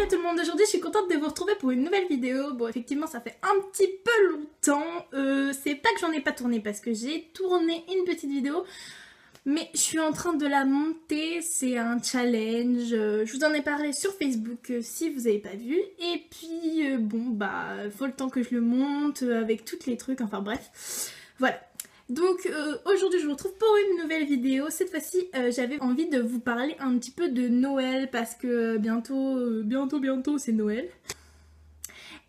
Hello tout le monde, aujourd'hui je suis contente de vous retrouver pour une nouvelle vidéo. Bon effectivement ça fait un petit peu longtemps, c'est pas que j'en ai pas tourné parce que j'ai tourné une petite vidéo, mais je suis en train de la monter, c'est un challenge, je vous en ai parlé sur Facebook si vous avez pas vu, et puis bon bah faut le temps que je le monte avec tous les trucs, enfin bref, voilà. Donc aujourd'hui je vous retrouve pour une nouvelle vidéo. Cette fois-ci j'avais envie de vous parler un petit peu de Noël parce que bientôt c'est Noël.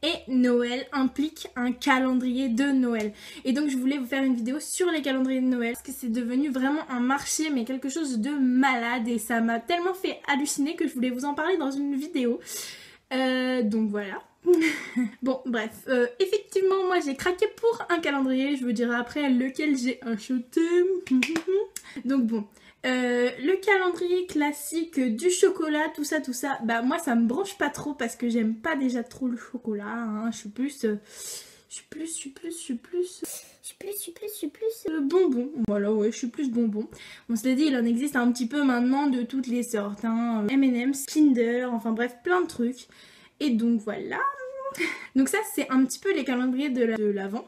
Et Noël implique un calendrier de Noël. Et donc je voulais vous faire une vidéo sur les calendriers de Noël parce que c'est devenu vraiment un marché mais quelque chose de malade et ça m'a tellement fait halluciner que je voulais vous en parler dans une vidéo. Donc voilà. Bon bref, effectivement moi j'ai craqué pour un calendrier, je vous dirai après lequel j'ai acheté. Donc bon, le calendrier classique du chocolat, tout ça, bah moi ça me branche pas trop parce que j'aime pas déjà trop le chocolat, hein. Je suis plus bonbon, voilà ouais, je suis plus bonbon. On se l'a dit, il en existe un petit peu maintenant de toutes les sortes, hein. M&M's, Kinder, enfin bref, plein de trucs. Et donc voilà. Donc ça c'est un petit peu les calendriers de l'Avent.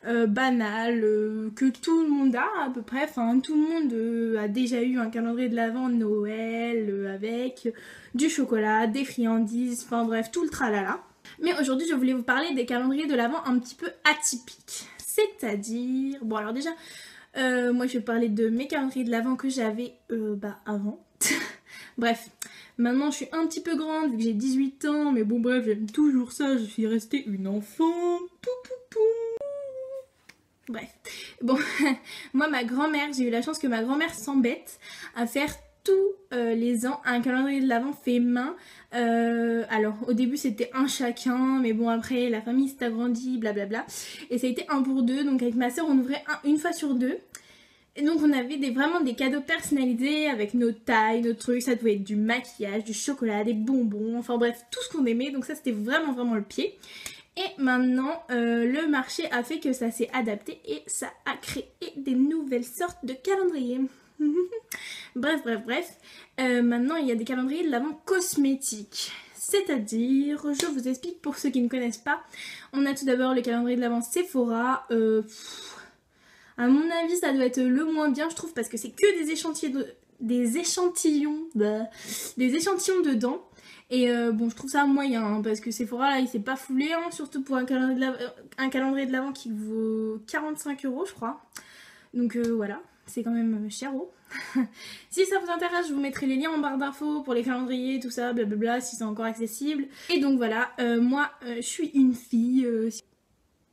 Banal, que tout le monde a à peu près, enfin tout le monde a déjà eu un calendrier de l'Avent Noël avec du chocolat, des friandises, enfin bref tout le tralala. Mais aujourd'hui je voulais vous parler des calendriers de l'Avent un petit peu atypiques. C'est-à-dire, bon alors déjà moi je vais parler de mes calendriers de l'Avent que j'avais avant. Bref, maintenant je suis un petit peu grande vu que j'ai 18 ans, mais bon bref j'aime toujours ça, je suis restée une enfant. Bref, bon, moi ma grand-mère, j'ai eu la chance que ma grand-mère s'embête à faire tous les ans un calendrier de l'Avent fait main. Alors au début c'était un chacun, mais bon après la famille s'est agrandie, blablabla. Et ça a été un pour deux, donc avec ma soeur on ouvrait une fois sur deux. Et donc on avait vraiment des cadeaux personnalisés avec nos tailles, nos trucs, ça pouvait être du maquillage, du chocolat, des bonbons, enfin bref, tout ce qu'on aimait, donc ça c'était vraiment le pied. Et maintenant le marché a fait que ça s'est adapté et ça a créé des nouvelles sortes de calendriers. Bref, maintenant il y a des calendriers de l'Avent cosmétiques. C'est-à-dire, je vous explique pour ceux qui ne connaissent pas, on a tout d'abord le calendrier de l'Avent Sephora. À mon avis ça doit être le moins bien je trouve parce que c'est que des échantillons dedans. Et bon je trouve ça moyen hein, parce que Sephora là il s'est pas foulé hein, surtout pour un calendrier de l'Avent qui vaut 45 € je crois. Donc voilà, c'est quand même cher. Si ça vous intéresse je vous mettrai les liens en barre d'infos pour les calendriers tout ça blablabla si c'est encore accessible. Et donc voilà, moi je suis une fille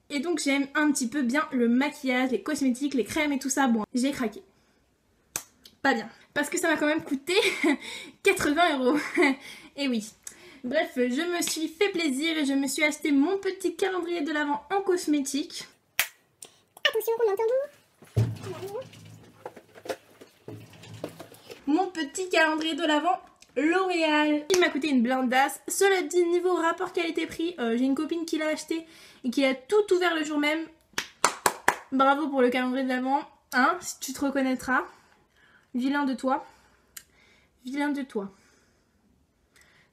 et donc j'aime un petit peu bien le maquillage, les cosmétiques, les crèmes et tout ça. Bon, j'ai craqué. Pas bien. Parce que ça m'a quand même coûté 80 €. Et oui. Bref, je me suis fait plaisir et je me suis acheté mon petit calendrier de l'Avent en cosmétique. Attention, on entend d'où? Mon petit calendrier de l'Avent L'Oréal. Il m'a coûté une blindasse. Cela dit, niveau rapport qualité-prix, j'ai une copine qui l'a acheté et qui a tout ouvert le jour même. Bravo pour le calendrier de l'Avent. Hein, si tu te reconnaîtras. Vilain de toi. Vilain de toi.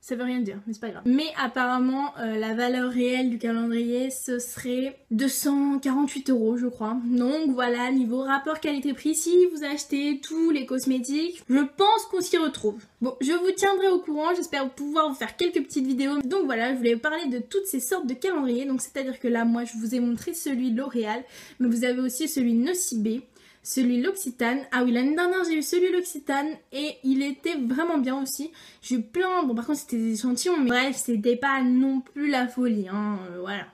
Ça veut rien dire, mais c'est pas grave. Mais apparemment, la valeur réelle du calendrier, ce serait 248 € je crois. Donc voilà, niveau rapport qualité-prix, si vous achetez tous les cosmétiques, je pense qu'on s'y retrouve. Bon, je vous tiendrai au courant, j'espère pouvoir vous faire quelques petites vidéos. Donc voilà, je voulais vous parler de toutes ces sortes de calendriers. Donc c'est-à-dire que là, moi, je vous ai montré celui L'Oréal, mais vous avez aussi celui Nocibé. Celui L'Occitane, ah oui l'année dernière j'ai eu celui L'Occitane et il était vraiment bien aussi. J'ai eu plein, bon par contre c'était des échantillons mais bref c'était pas non plus la folie hein, voilà.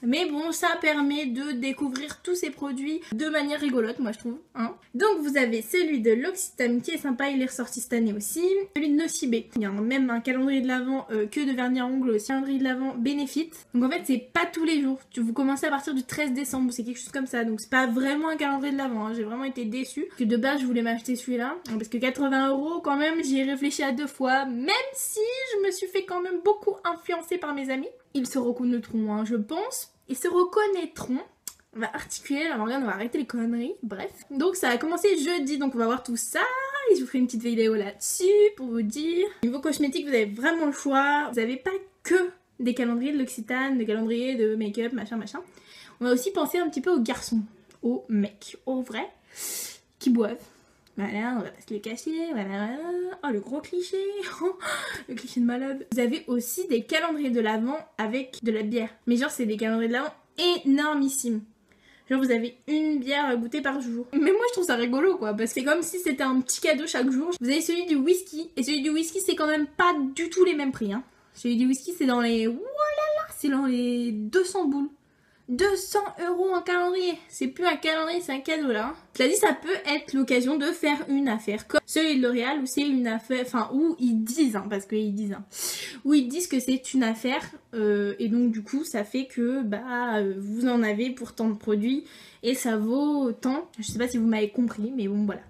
Mais bon ça permet de découvrir tous ces produits de manière rigolote moi je trouve hein. Donc vous avez celui de L'Occitane qui est sympa, il est ressorti cette année aussi. Celui de Nocibé, il y a même un calendrier de l'Avent que de vernis à ongles aussi, un calendrier de l'Avent Benefit. Donc en fait c'est pas tous les jours, vous commencez à partir du 13 décembre, c'est quelque chose comme ça. Donc c'est pas vraiment un calendrier de l'Avent, hein. J'ai vraiment été déçue. Parce que de base je voulais m'acheter celui-là, parce que 80 € quand même, j'y ai réfléchi à 2 fois, même si je me suis fait quand même beaucoup influencer par mes amis. Ils se reconnaîtront hein, je pense. Ils se reconnaîtront. On va articuler la langue, on va arrêter les conneries, bref. Donc ça a commencé jeudi, donc on va voir tout ça. et je vous ferai une petite vidéo là-dessus pour vous dire. Niveau cosmétique, vous avez vraiment le choix. Vous n'avez pas que des calendriers de L'Occitane, des calendriers de make-up, machin. On va aussi penser un petit peu aux garçons, aux mecs, aux vrais, qui boivent. Voilà, on va pas se le cacher, voilà. Oh, le gros cliché, le cliché de malade. Vous avez aussi des calendriers de l'Avent avec de la bière. Mais genre, c'est des calendriers de l'Avent énormissimes. Genre, vous avez une bière à goûter par jour. Mais moi, je trouve ça rigolo, quoi, parce que c'est comme si c'était un petit cadeau chaque jour. Vous avez celui du whisky, et celui du whisky, c'est quand même pas du tout les mêmes prix, hein. Celui du whisky, c'est dans les... Voilà, c'est dans les 200 boules. 200 € en calendrier. C'est plus un calendrier, c'est un cadeau là. Cela dit, ça peut être l'occasion de faire une affaire. Comme celui de L'Oréal où c'est une affaire, enfin où ils disent, hein, parce qu'ils disent, hein, où ils disent que c'est une affaire et donc du coup ça fait que vous en avez pour tant de produits et ça vaut tant. Je sais pas si vous m'avez compris, mais bon voilà.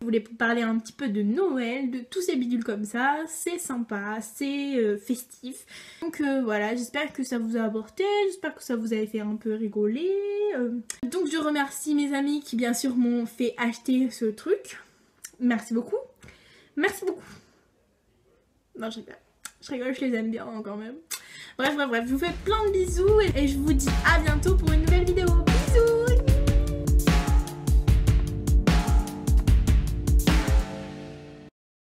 Je voulais parler un petit peu de Noël, de tous ces bidules comme ça, c'est sympa, c'est festif. Donc voilà, j'espère que ça vous a apporté, j'espère que ça vous a fait un peu rigoler. Donc je remercie mes amis qui bien sûr m'ont fait acheter ce truc. Merci beaucoup. Merci beaucoup. Non, je rigole, je les aime bien quand même. Bref, je vous fais plein de bisous et je vous dis à bientôt.